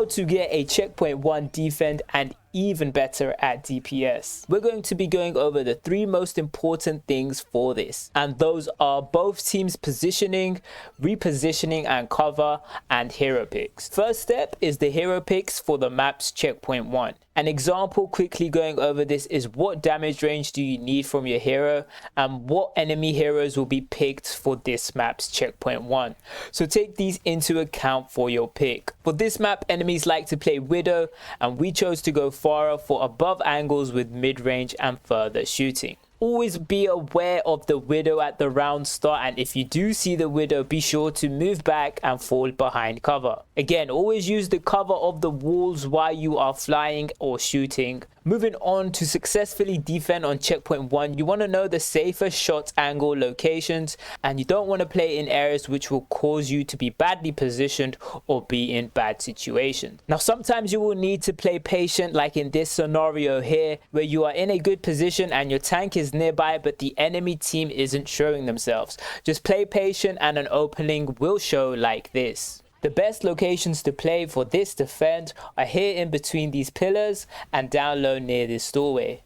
how to get a checkpoint 1 defend and even better at DPS. We're going to be going over the 3 most important things for this, and those are both teams' positioning, repositioning and cover, and hero picks. First step is the hero picks for the map's checkpoint 1. An example quickly going over this is what damage range do you need from your hero and what enemy heroes will be picked for this map's checkpoint 1. So take these into account for your pick. For this map, enemies like to play Widow, and we chose to go Farah for above angles with mid-range and further shooting. Always be aware of the Widow at the round start, and if you do see the Widow, be sure to move back and fall behind cover. Again, always use the cover of the walls while you are flying or shooting. Moving on to successfully defend on checkpoint 1, you want to know the safest shot angle locations, and you don't want to play in areas which will cause you to be badly positioned or be in bad situations. Now sometimes you will need to play patient, like in this scenario here where you are in a good position and your tank is nearby but the enemy team isn't showing themselves. Just play patient and an opening will show like this. The best locations to play for this defend are here in between these pillars and down low near this doorway.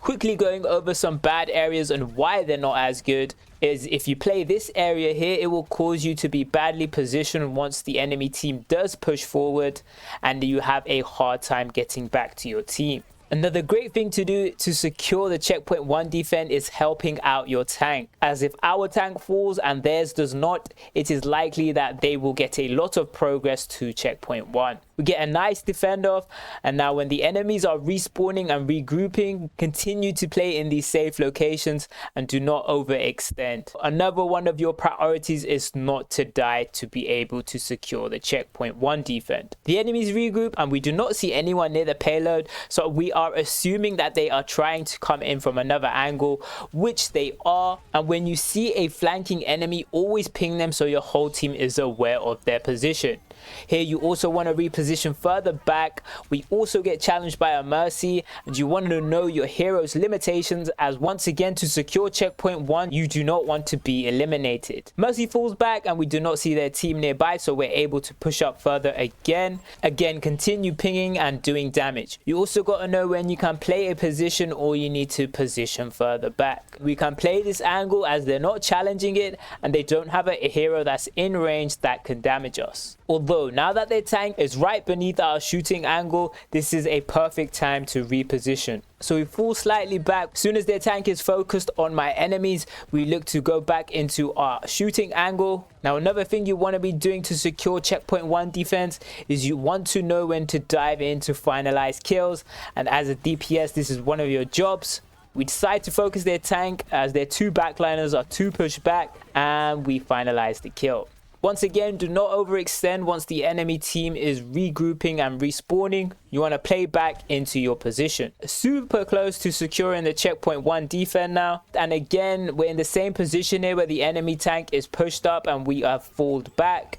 Quickly going over some bad areas and why they're not as good is if you play this area here, it will cause you to be badly positioned once the enemy team does push forward and you have a hard time getting back to your team. Another great thing to do to secure the checkpoint 1 defend is helping out your tank, as if our tank falls and theirs does not, it is likely that they will get a lot of progress to checkpoint 1. We get a nice defend off, and now when the enemies are respawning and regrouping, continue to play in these safe locations and do not overextend. Another one of your priorities is not to die to be able to secure the checkpoint 1 defend. The enemies regroup and we do not see anyone near the payload, so we are assuming that they are trying to come in from another angle, which they are, and when you see a flanking enemy, always ping them so your whole team is aware of their position. Here you also want to reposition further back. We also get challenged by a Mercy, and you want to know your hero's limitations, as once again to secure checkpoint 1 you do not want to be eliminated. Mercy falls back and we do not see their team nearby, so we're able to push up further again. Continue pinging and doing damage. You also got to know when you can play a position or you need to position further back. We can play this angle as they're not challenging it and they don't have a hero that's in range that can damage us. Although now that their tank is right beneath our shooting angle, this is a perfect time to reposition. So we fall slightly back. As soon as their tank is focused on my enemies, we look to go back into our shooting angle. Now another thing you want to be doing to secure checkpoint 1 defense is you want to know when to dive in to finalize kills, and as a DPS this is one of your jobs. We decide to focus their tank as their 2 backliners are too pushed back, and we finalize the kill. Once again, do not overextend once the enemy team is regrouping and respawning. You want to play back into your position. Super close to securing the checkpoint 1 defend now. And again, we're in the same position here where the enemy tank is pushed up and we are falled back.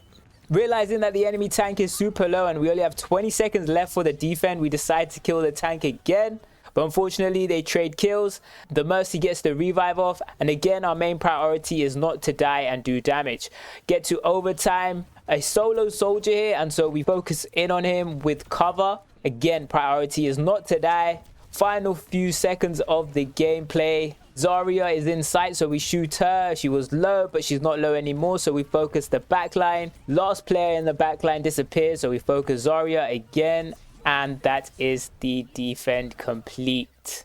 Realizing that the enemy tank is super low and we only have 20 seconds left for the defend, we decide to kill the tank again. But unfortunately they trade kills. The Mercy gets the revive off, and again our main priority is not to die and do damage. Get to overtime, a solo soldier here, and so we focus in on him with cover. Again, priority is not to die. Final few seconds of the gameplay, Zarya is in sight, so we shoot her. She was low, but she's not low anymore, so we focus the backline. Last player in the backline disappears, so we focus Zarya again. And that is the defend complete.